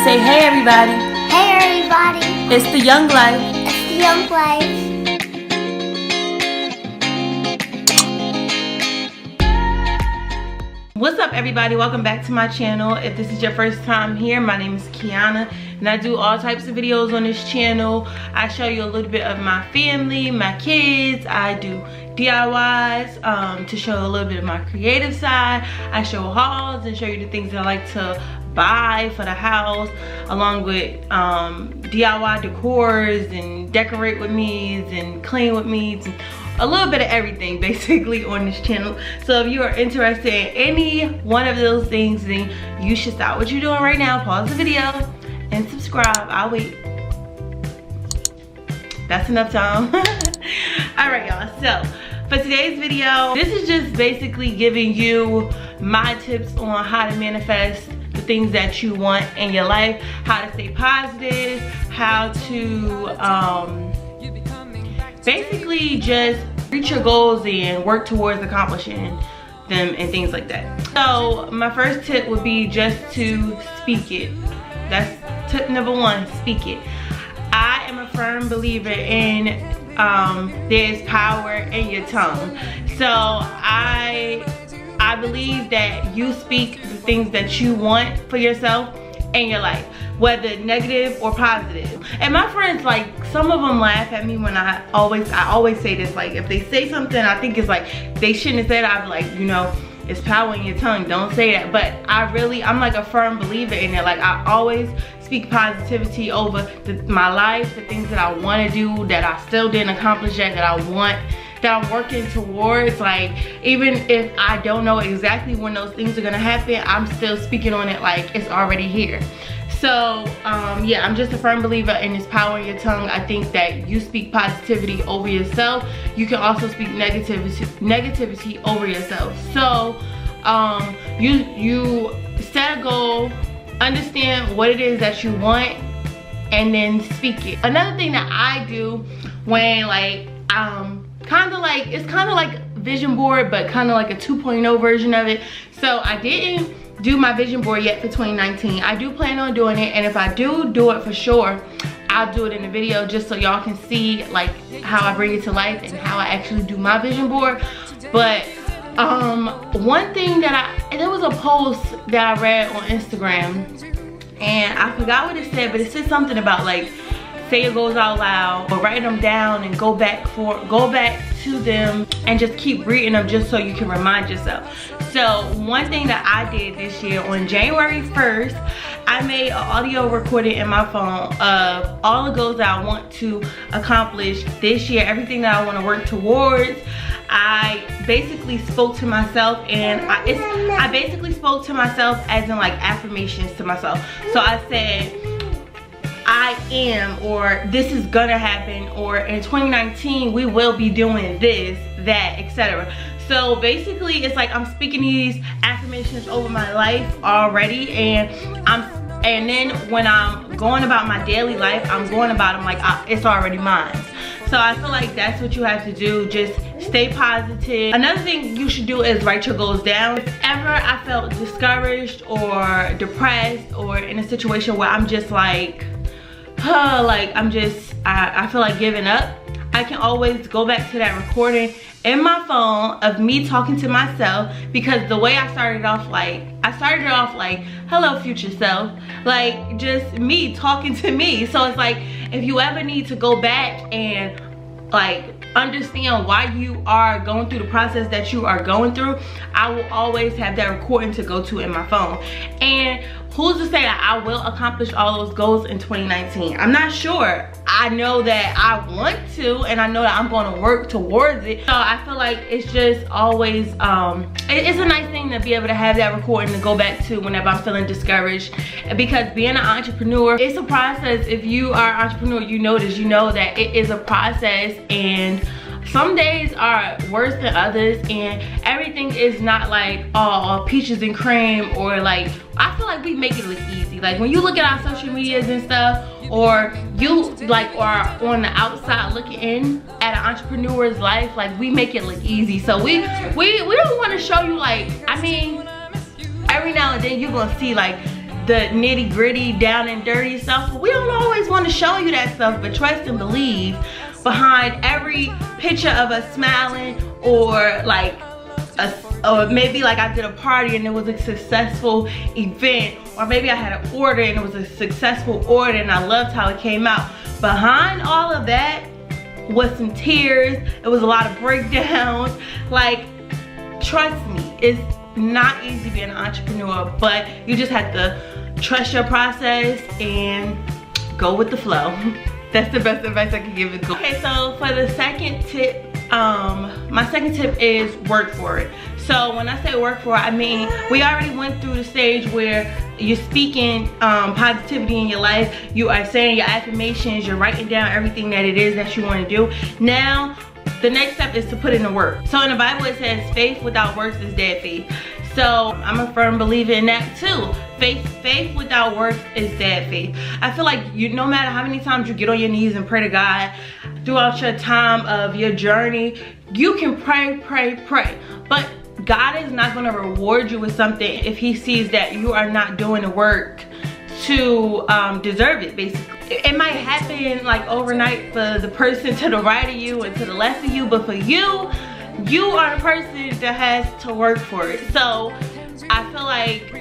Say hey everybody. Hey everybody. It's the Young Life. It's the Young Life. What's up everybody? Welcome back to my channel. If this is your first time here, my name is Kiana and I do all types of videos on this channel. I show you a little bit of my family, my kids. I do DIYs to show a little bit of my creative side. I show hauls and show you the things that I like to buy for the house, along with DIY decors and decorate with me's and clean with me's, and a little bit of everything basically on this channel. So if you are interested in any one of those things, then you should stop what you're doing right now, pause the video and subscribe. I'll wait. That's enough time. All right y'all, so for today's video, this is just basically giving you my tips on how to manifest the things that you want in your life, how to stay positive, how to basically just reach your goals and work towards accomplishing them and things like that. So my first tip would be just to speak it. That's tip number one, speak it. I am a firm believer in there's power in your tongue. So I believe that you speak the things that you want for yourself in your life, whether negative or positive. And my friends, like, some of them laugh at me when I always say this, like, if they say something I think it's like they shouldn't have said it, I'm like, you know, it's power in your tongue, don't say that. But I'm like a firm believer in it. Like, I always speak positivity over my life, the things that I want to do that I still didn't accomplish yet, that I want, that I'm working towards. Like, even if I don't know exactly when those things are gonna happen, I'm still speaking on it like it's already here. So yeah, I'm just a firm believer in this power in your tongue. I think that you speak positivity over yourself, you can also speak negativity over yourself. So you set a goal, understand what it is that you want, and then speak it. Another thing that I do when, like, it's kind of like vision board, but kind of like a 2.0 version of it. So I didn't do my vision board yet for 2019. I do plan on doing it, and if I do it for sure, I'll do it in a video just so y'all can see like how I bring it to life and how I actually do my vision board. But one thing that there was a post that I read on Instagram and I forgot what it said, but it said something about like say your goals out loud or write them down and go back to them and just keep reading them just so you can remind yourself. So one thing that I did this year, on January 1st, I made an audio recording in my phone of all the goals that I want to accomplish this year, everything that I want to work towards. I basically spoke to myself, and I basically spoke to myself as in like affirmations to myself. So I said, I am, or this is gonna happen, or in 2019 we will be doing this, that, etc. So basically it's like I'm speaking these affirmations over my life already, and then when I'm going about my daily life, I'm going about them like it's already mine. So I feel like that's what you have to do, just stay positive. Another thing you should do is write your goals down. If ever I felt discouraged or depressed or in a situation where I'm just like, I feel like giving up, I can always go back to that recording in my phone of me talking to myself, because the way I started off like, hello future self, like just me talking to me. So it's like, if you ever need to go back and like understand why you are going through the process that you are going through, I will always have that recording to go to in my phone. And who's to say that I will accomplish all those goals in 2019? I'm not sure. I know that I want to, and I know that I'm going to work towards it. So I feel like it's just always, it's a nice thing to be able to have that recording to go back to whenever I'm feeling discouraged. Because being an entrepreneur, it's a process. If you are an entrepreneur, you know that it is a process, and some days are worse than others, and everything is not like all peaches and cream, or like, I feel like we make it look easy. Like when you look at our social medias and stuff, or you like are on the outside looking in at an entrepreneur's life, like we make it look easy. So we don't want to show you, like, I mean, every now and then you're gonna see like the nitty gritty, down and dirty stuff. We don't always want to show you that stuff, but trust and believe behind every picture of us smiling, or like or maybe like I did a party and it was a successful event, or maybe I had an order and it was a successful order and I loved how it came out. Behind all of that was some tears. It was a lot of breakdowns. Like, trust me, it's not easy being an entrepreneur, but you just have to trust your process and go with the flow. That's the best advice I can give it. Okay, so for the second tip, my second tip is work for it. So when I say work for it, I mean, we already went through the stage where you're speaking positivity in your life, you are saying your affirmations, you're writing down everything that it is that you want to do. Now, the next step is to put in the work. So in the Bible it says faith without works is dead faith. So I'm a firm believer in that too. Faith without works is dead faith. I feel like no matter how many times you get on your knees and pray to God throughout your time of your journey, you can pray, but God is not going to reward you with something if he sees that you are not doing the work to deserve it, basically. It might happen like overnight for the person to the right of you and to the left of you, but for you, you are the person that has to work for it. So I feel like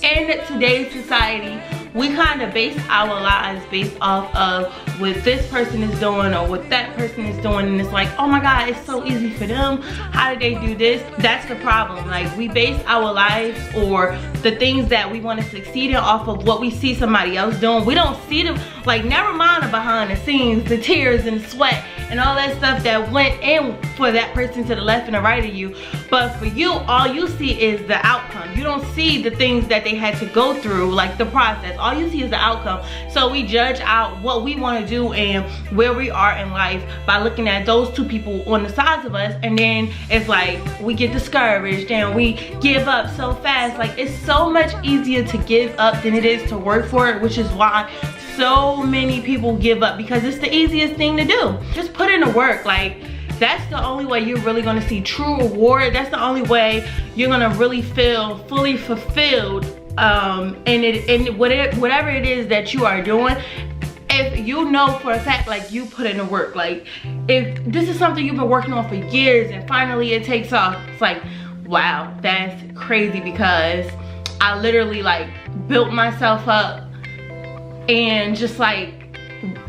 in today's society, we kind of base our lives based off of what this person is doing or what that person is doing, and it's like, oh my God, it's so easy for them. How did they do this? That's the problem. Like, we base our lives or the things that we want to succeed in off of what we see somebody else doing. We don't see them, like, never mind the behind the scenes, the tears and the sweat and all that stuff that went in for that person to the left and the right of you. But for you, all you see is the outcome. You don't see the things that they had to go through, like the process. All you see is the outcome. So we judge out what we want to do and where we are in life by looking at those two people on the sides of us, and then it's like we get discouraged and we give up so fast. Like, it's so much easier to give up than it is to work for it, which is why so many people give up, because it's the easiest thing to do. Just put in the work. Like, that's the only way you're really going to see true reward. That's the only way you're going to really feel fully fulfilled and whatever it is that you are doing. If you know for a fact, like, you put in the work, like if this is something you've been working on for years and finally it takes off, it's like, wow, that's crazy, because I literally like built myself up and just like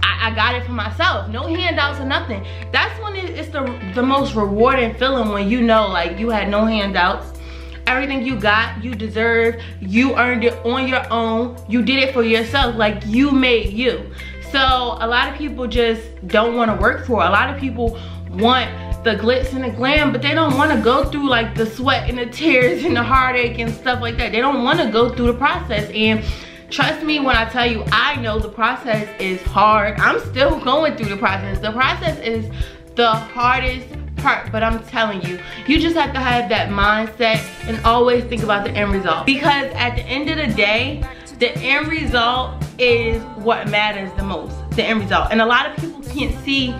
I got it for myself, no handouts or nothing. That's when it's the most rewarding feeling, when you know, like, you had no handouts. Everything you got, you deserve. You earned it on your own. You did it for yourself. Like, you made you. So a lot of people just don't want to work for it. A lot of people want the glitz and the glam, but they don't want to go through like the sweat and the tears and the heartache and stuff like that. They don't want to go through the process. And trust me when I tell you, I know the process is hard. I'm still going through the process. The process is the hardest part, but I'm telling you, you just have to have that mindset and always think about the end result, because at the end of the day, the end result is what matters the most, the end result. And a lot of people can't see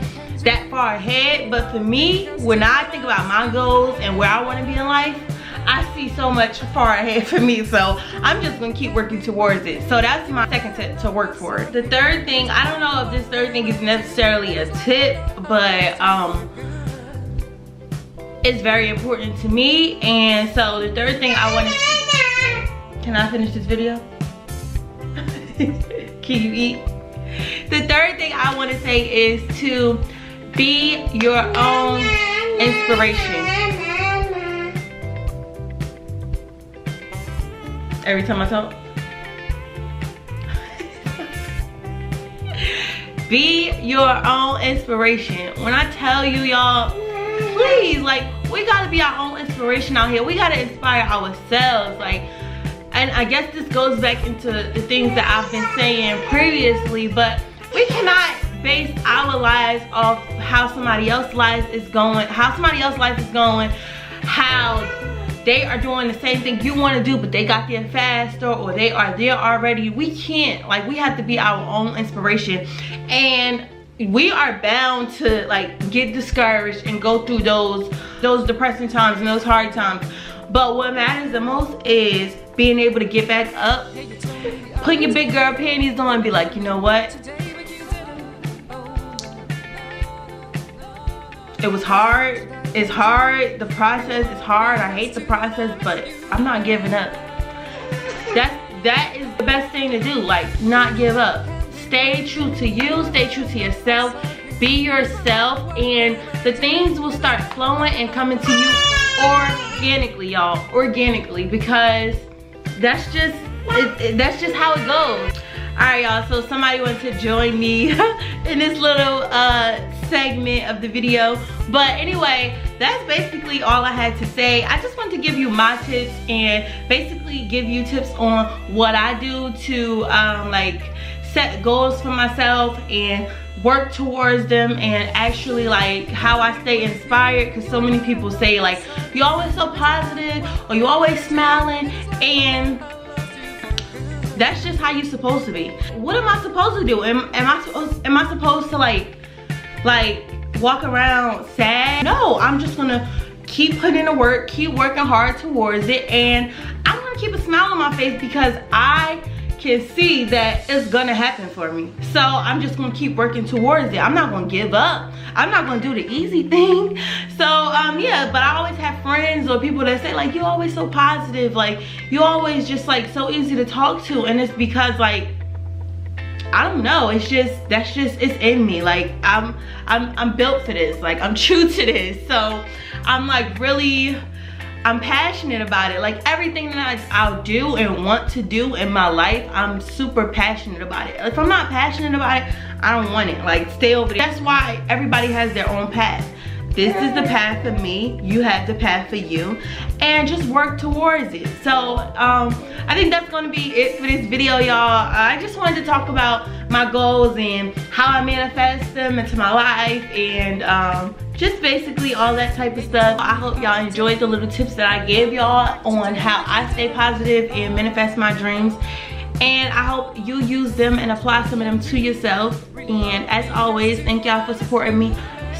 that far ahead, but for me, when I think about my goals and where I want to be in life, I see so much far ahead for me, so I'm just gonna keep working towards it. So that's my second tip, to work for it. The third thing, I don't know if this third thing is necessarily a tip, but it's very important to me. And so the third thing I want to, can I finish this video? Can you eat? The third thing I want to say is to be your own inspiration. Every time I talk. Be your own inspiration. When I tell you, y'all, please, like, we gotta be our own inspiration out here. We gotta inspire ourselves. Like, and I guess this goes back into the things that I've been saying previously, but we cannot base our lives off how somebody else's life is going, how they are doing the same thing you want to do, but they got there faster, or they are there already. We can't, like, we have to be our own inspiration. And we are bound to like get discouraged and go through those depressing times and those hard times. But what matters the most is being able to get back up, putting your big girl panties on and be like, you know what? It was hard. It's hard. The process is hard. I hate the process, but I'm not giving up. That is the best thing to do. Like, not give up. Stay true to you. Stay true to yourself. Be yourself, and the things will start flowing and coming to you organically, y'all. Organically, because that's just how it goes. Alright, y'all, so somebody wants to join me in this little segment of the video. But anyway, that's basically all I had to say. I just wanted to give you my tips and basically give you tips on what I do to like set goals for myself and work towards them, and actually like how I stay inspired, because so many people say like, you're always so positive or you always smiling, and that's just how you're supposed to be. What am I supposed to do? Am I supposed to like walk around sad? No, I'm just gonna keep putting in the work, keep working hard towards it, and I'm gonna keep a smile on my face because I can see that it's gonna happen for me. So I'm just gonna keep working towards it. I'm not gonna give up. I'm not gonna do the easy thing. So yeah, but I always have friends or people that say like, you're always so positive, like you always just like so easy to talk to, and it's because like, I don't know, it's in me. Like I'm built for this, like I'm true to this. So I'm like I'm passionate about it. Like everything that I'll do and want to do in my life, I'm super passionate about it. If I'm not passionate about it, I don't want it. Like, stay over there. That's why everybody has their own path. This is the path for me, you have the path for you, and just work towards it. So I think that's gonna be it for this video, y'all. I just wanted to talk about my goals and how I manifest them into my life, and just basically all that type of stuff. I hope y'all enjoyed the little tips that I gave y'all on how I stay positive and manifest my dreams, and I hope you use them and apply some of them to yourself. And as always, thank y'all for supporting me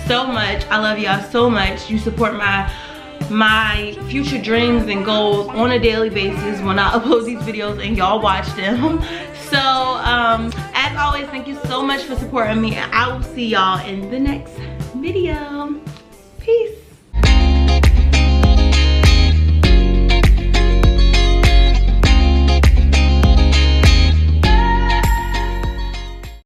so much. I love y'all so much. You support my future dreams and goals on a daily basis when I upload these videos and y'all watch them. So as always, thank you so much for supporting me, and I will see y'all in the next video. Peace.